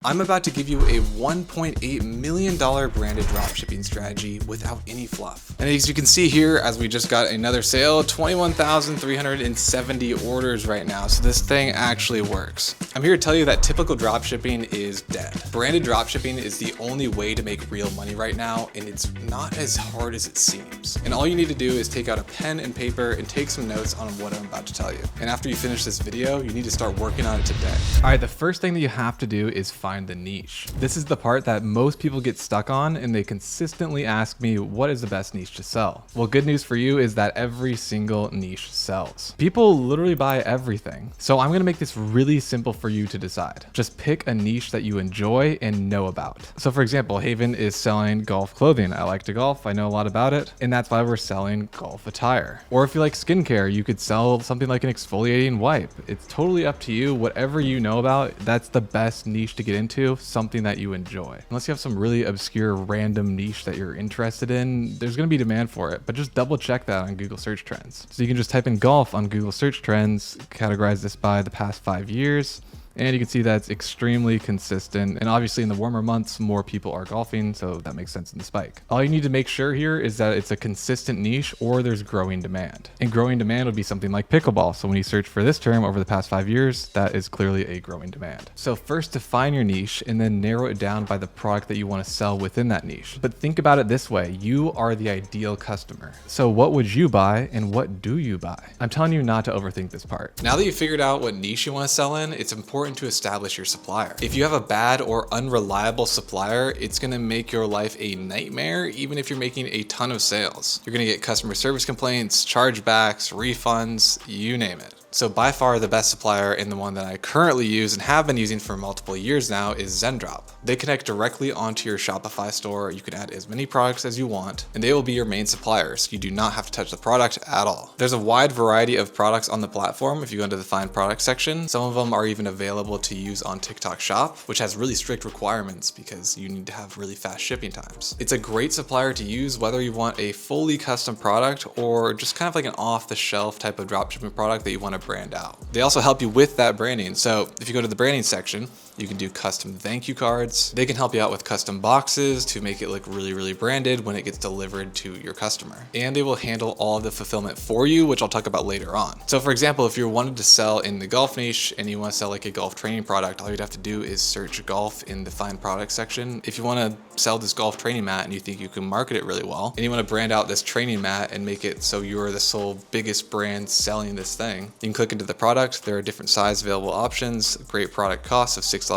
I'm about to give you a $1.8 million branded dropshipping strategy without any fluff. And as you can see here, as we just got another sale, 21,370 orders right now. So this thing actually works. I'm here to tell you that typical dropshipping is dead. Branded dropshipping is the only way to make real money right now, and it's not as hard as it seems. And all you need to do is take out a pen and paper and take some notes on what I'm about to tell you. And after you finish this video, you need to start working on it today. All right, the first thing that you have to do is find the niche. This is the part that most people get stuck on, and they consistently ask me, what is the best niche to sell? Well, good news for you is that every single niche sells. People literally buy everything. So I'm gonna make this really simple for you to decide. Just pick a niche that you enjoy and know about. So for example, Haven is selling golf clothing. I like to golf, I know a lot about it, and that's why we're selling golf attire. Or if you like skincare, you could sell something like an exfoliating wipe. It's totally up to you. Whatever you know about, that's the best niche to get into, something that you enjoy. Unless you have some really obscure random niche that you're interested in, there's gonna be demand for it, but just double check that on Google search trends. So you can just type in golf on Google search trends, categorize this by the past 5 years, and you can see that's extremely consistent. And obviously in the warmer months, more people are golfing, so that makes sense in the spike. All you need to make sure here is that it's a consistent niche or there's growing demand. And growing demand would be something like pickleball. So when you search for this term over the past 5 years, that is clearly a growing demand. So first define your niche and then narrow it down by the product that you want to sell within that niche. But think about it this way, you are the ideal customer. So what would you buy and what do you buy? I'm telling you not to overthink this part. Now that you've figured out what niche you want to sell in, it's important to establish your supplier. If you have a bad or unreliable supplier, it's going to make your life a nightmare, even if you're making a ton of sales. You're going to get customer service complaints, chargebacks, refunds, you name it. So by far the best supplier, and the one that I currently use and have been using for multiple years now, is Zendrop. They connect directly onto your Shopify store. You can add as many products as you want, and they will be your main suppliers. You do not have to touch the product at all. There's a wide variety of products on the platform. If you go into the find product section, some of them are even available to use on TikTok Shop, which has really strict requirements because you need to have really fast shipping times. It's a great supplier to use whether you want a fully custom product or just kind of like an off-the-shelf type of dropshipping product that you want to brand out. They also help you with that branding. So if you go to the branding section, you can do custom thank you cards. They can help you out with custom boxes to make it look really, really branded when it gets delivered to your customer. And they will handle all of the fulfillment for you, which I'll talk about later on. So for example, if you wanted to sell in the golf niche and you want to sell like a golf training product, all you'd have to do is search golf in the find product section. If you want to sell this golf training mat and you think you can market it really well, and you want to brand out this training mat and make it so you're the sole biggest brand selling this thing, you can click into the product. There are different size available options, great product cost of $6.20,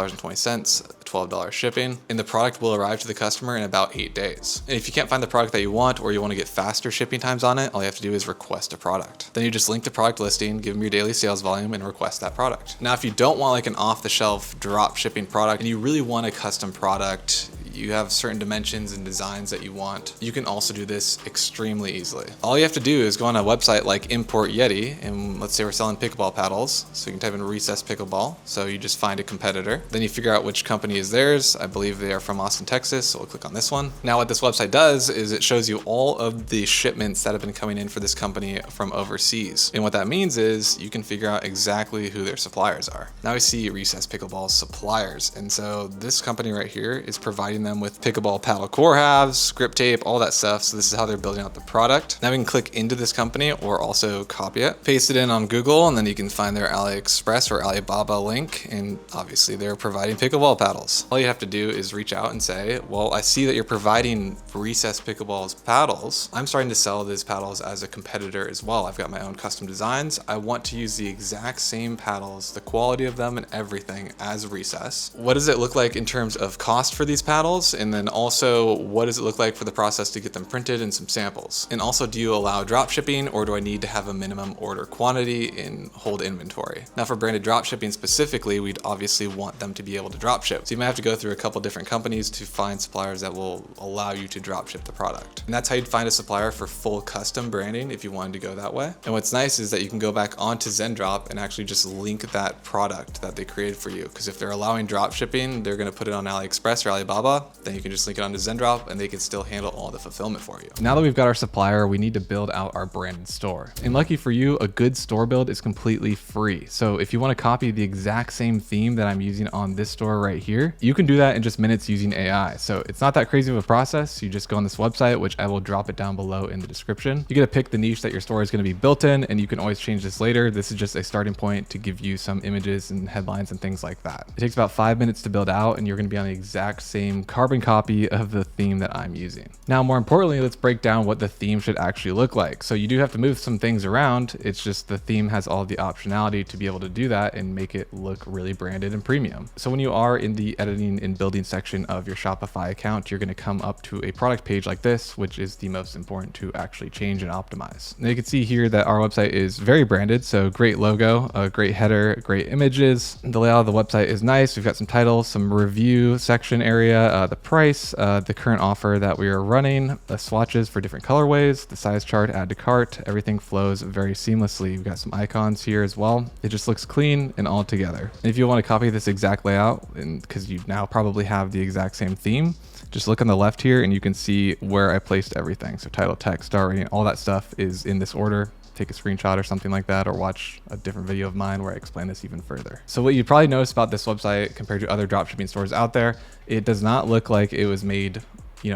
$12 shipping, and the product will arrive to the customer in about 8 days. And if you can't find the product that you want, or you want to get faster shipping times on it, all you have to do is request a product. Then you just link the product listing, give them your daily sales volume, and request that product. Now, if you don't want like an off-the-shelf drop shipping product and you really want a custom product, you have certain dimensions and designs that you want, you can also do this extremely easily. All you have to do is go on a website like Import Yeti, and let's say we're selling pickleball paddles. So you can type in recess pickleball. So you just find a competitor. Then you figure out which company is theirs. I believe they are from Austin, Texas. So we'll click on this one. Now what this website does is it shows you all of the shipments that have been coming in for this company from overseas. And what that means is you can figure out exactly who their suppliers are. Now we see recess pickleball suppliers. And so this company right here is providing them with pickleball paddle core halves, grip tape, all that stuff. So this is how they're building out the product. Now we can click into this company or also copy it, paste it in on Google, and then you can find their AliExpress or Alibaba link. And obviously they're providing pickleball paddles. All you have to do is reach out and say, well, I see that you're providing recess pickleball's paddles. I'm starting to sell these paddles as a competitor as well. I've got my own custom designs. I want to use the exact same paddles, the quality of them and everything as recess. What does it look like in terms of cost for these paddles? And then also, what does it look like for the process to get them printed and some samples? And also, do you allow drop shipping, or do I need to have a minimum order quantity and hold inventory? Now for branded drop shipping specifically, we'd obviously want them to be able to drop ship. So you might have to go through a couple different companies to find suppliers that will allow you to drop ship the product. And that's how you'd find a supplier for full custom branding if you wanted to go that way. And what's nice is that you can go back onto Zendrop and actually just link that product that they created for you. Because if they're allowing drop shipping, they're going to put it on AliExpress or Alibaba. profile, then you can just link it onto Zendrop and they can still handle all the fulfillment for you. Now that we've got our supplier, we need to build out our branded store. And lucky for you, a good store build is completely free. So if you want to copy the exact same theme that I'm using on this store right here, you can do that in just minutes using AI. So it's not that crazy of a process. You just go on this website, which I will drop it down below in the description. You get to pick the niche that your store is going to be built in, and you can always change this later. This is just a starting point to give you some images and headlines and things like that. It takes about 5 minutes to build out, and you're going to be on the exact same carbon copy of the theme that I'm using. Now, more importantly, let's break down what the theme should actually look like. So you do have to move some things around. It's just the theme has all the optionality to be able to do that and make it look really branded and premium. So when you are in the editing and building section of your Shopify account, you're going to come up to a product page like this, which is the most important to actually change and optimize. Now you can see here that our website is very branded. So great logo, a great header, great images. The layout of the website is nice. We've got some titles, some review section area, the price, the current offer that we are running, the swatches for different colorways, the size chart, add to cart. Everything flows very seamlessly. We've got some icons here as well. It just looks clean and all together. And if you want to copy this exact layout, and because you now probably have the exact same theme, just look on the left here and you can see where I placed everything. So title, text, star rating, all that stuff is in this order. Take a screenshot or something like that, or watch a different video of mine where I explain this even further. So what you'd probably notice about this website compared to other dropshipping stores out there, it does not look like it was made,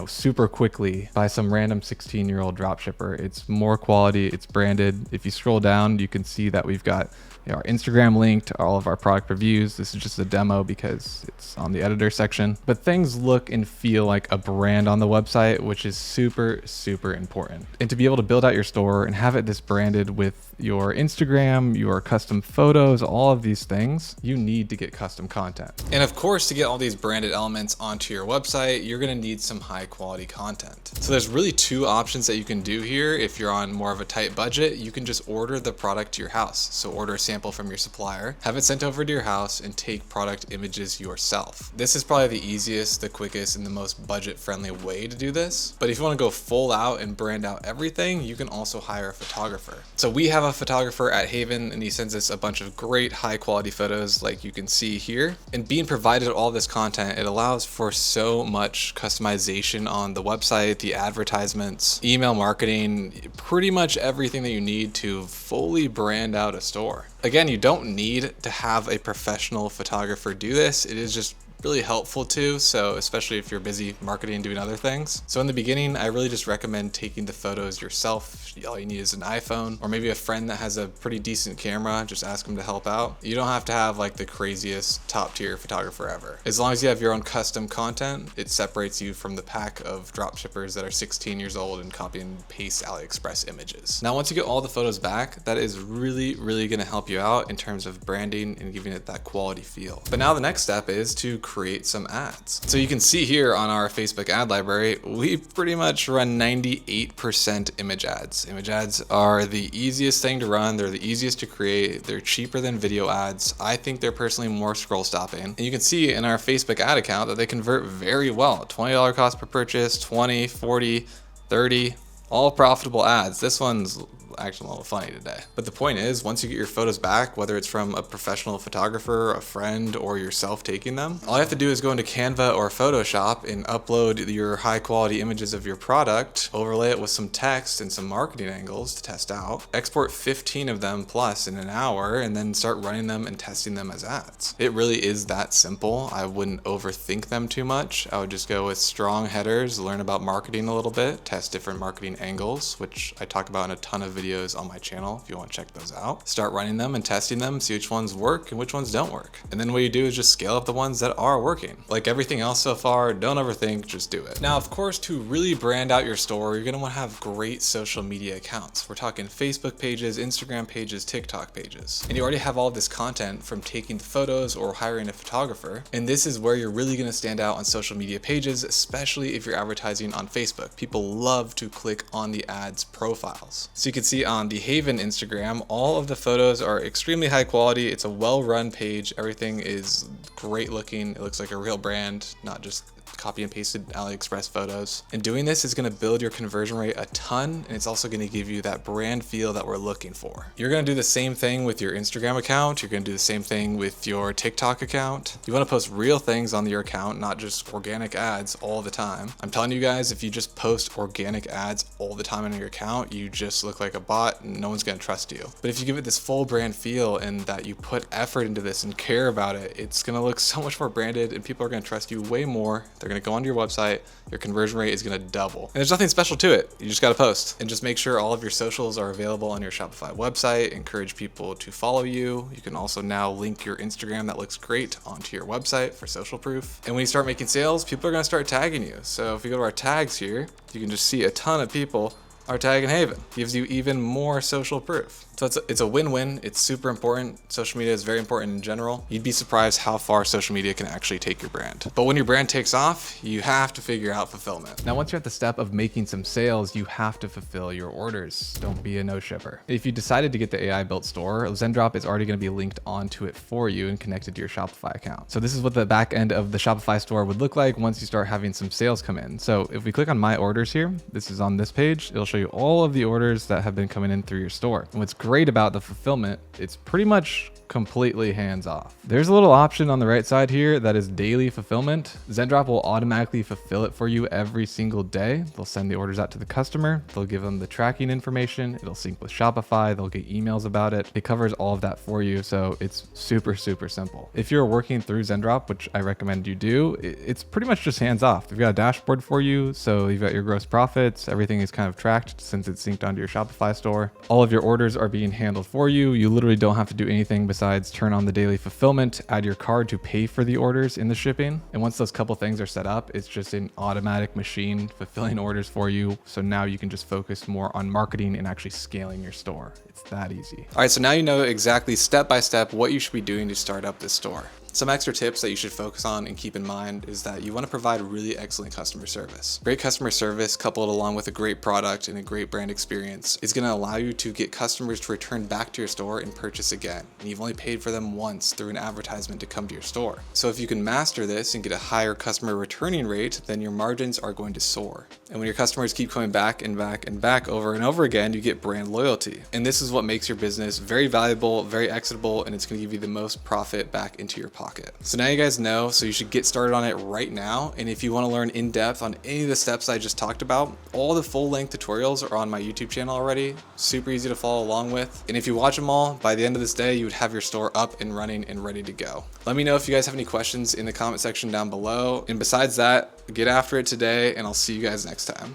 super quickly by some random 16-year-old dropshipper. It's more quality, it's branded. If you scroll down, you can see that we've got our Instagram linked, all of our product reviews. This is just a demo because it's on the editor section, but things look and feel like a brand on the website, which is super, super important. And to be able to build out your store and have it this branded with your Instagram, your custom photos, all of these things, you need to get custom content. And of course, to get all these branded elements onto your website, you're gonna need some high quality content. So there's really two options that you can do here. If you're on more of a tight budget, you can just order the product to your house. So order a sample from your supplier, have it sent over to your house, and take product images yourself. This is probably the easiest, the quickest, and the most budget-friendly way to do this. But if you want to go full out and brand out everything, you can also hire a photographer. So we have a photographer at Haven, and he sends us a bunch of great high-quality photos like you can see here. And being provided all this content, it allows for so much customization on the website, the advertisements, email marketing, pretty much everything that you need to fully brand out a store. Again, you don't need to have a professional photographer do this. It is just really helpful too, so especially if you're busy marketing and doing other things. So in the beginning, I really just recommend taking the photos yourself. All you need is an iPhone or maybe a friend that has a pretty decent camera. Just ask them to help out. You don't have to have like the craziest top tier photographer ever. As long as you have your own custom content, it separates you from the pack of dropshippers that are 16 years old and copy and paste AliExpress images. Now, once you get all the photos back, that is really, really gonna help you out in terms of branding and giving it that quality feel. But now the next step is to create some ads. So you can see here on our Facebook ad library, we pretty much run 98% image ads. Image ads are the easiest thing to run. They're the easiest to create. They're cheaper than video ads. I think they're personally more scroll stopping. And you can see in our Facebook ad account that they convert very well. $20 cost per purchase, 20, 40, 30, all profitable ads. This one's actually a little funny today. But the point is, once you get your photos back, whether it's from a professional photographer, a friend, or yourself taking them, all you have to do is go into Canva or Photoshop and upload your high quality images of your product, overlay it with some text and some marketing angles to test out, export 15 of them plus in an hour, and then start running them and testing them as ads. It really is that simple. I wouldn't overthink them too much. I would just go with strong headers, learn about marketing a little bit, test different marketing angles, which I talk about in a ton of videos on my channel if you want to check those out. Start running them and testing them, see which ones work and which ones don't work. And then what you do is just scale up the ones that are working. Like everything else so far, don't overthink, just do it. Now, of course, to really brand out your store, you're gonna want to have great social media accounts. We're talking Facebook pages, Instagram pages, TikTok pages. And you already have all this content from taking the photos or hiring a photographer. And this is where you're really gonna stand out on social media pages, especially if you're advertising on Facebook. People love to click on the ads profiles. So you can see see on the Haven Instagram, all of the photos are extremely high quality. It's a well-run page. Everything is great looking. It looks like a real brand, not just copy and pasted AliExpress photos. And doing this is going to build your conversion rate a ton, and it's also going to give you that brand feel that we're looking for. You're going to do the same thing with your Instagram account. You're going to do the same thing with your TikTok account. You want to post real things on your account, not just organic ads all the time. I'm telling you guys, if you just post organic ads all the time on your account, you just look like a bot and no one's going to trust you. But if you give it this full brand feel and that you put effort into this and care about it, it's going to look so much more branded and people are going to trust you way more. They're going to go onto your website, your conversion rate is going to double. And there's nothing special to it. You just got to post and just make sure all of your socials are available on your Shopify website. Encourage people to follow you. You can also now link your Instagram that looks great onto your website for social proof. And when you start making sales, people are going to start tagging you. So if you go to our tags here, you can just see a ton of people are tagging Haven. Gives you even more social proof. So it's a win-win. It's super important. Social media is very important in general. You'd be surprised how far social media can actually take your brand. But when your brand takes off, you have to figure out fulfillment. Now, once you're at the step of making some sales, you have to fulfill your orders. Don't be a no-shipper. If you decided to get the AI-built store, Zendrop is already going to be linked onto it for you and connected to your Shopify account. So this is what the back end of the Shopify store would look like once you start having some sales come in. So if we click on My Orders here, this is on this page, it'll show you all of the orders that have been coming in through your store. And what's great about the fulfillment, it's pretty much completely hands off. There's a little option on the right side here that is daily fulfillment. Zendrop will automatically fulfill it for you every single day. They'll send the orders out to the customer. They'll give them the tracking information. It'll sync with Shopify. They'll get emails about it. It covers all of that for you. So it's super, super simple. If you're working through Zendrop, which I recommend you do, it's pretty much just hands off. They've got a dashboard for you. So you've got your gross profits. Everything is kind of tracked since it's synced onto your Shopify store. All of your orders are being handled for you. You literally don't have to do anything besides turn on the daily fulfillment, add your card to pay for the orders in the shipping. And once those couple things are set up, it's just an automatic machine fulfilling orders for you. So now you can just focus more on marketing and actually scaling your store. It's that easy. All right, so now you know exactly step by step what you should be doing to start up this store. Some extra tips that you should focus on and keep in mind is that you want to provide really excellent customer service. Great customer service coupled along with a great product and a great brand experience is going to allow you to get customers to return back to your store and purchase again. And you've only paid for them once through an advertisement to come to your store. So if you can master this and get a higher customer returning rate, then your margins are going to soar. And when your customers keep coming back and back and back over and over again, you get brand loyalty. And this is what makes your business very valuable, very exitable, and it's going to give you the most profit back into your pocket. So now you guys know, so you should get started on it right now. And if you want to learn in depth on any of the steps I just talked about, all the full length tutorials are on my YouTube channel already. Super easy to follow along with. And if you watch them all, by the end of this day, you would have your store up and running and ready to go. Let me know if you guys have any questions in the comment section down below. And besides that, get after it today, and I'll see you guys next time.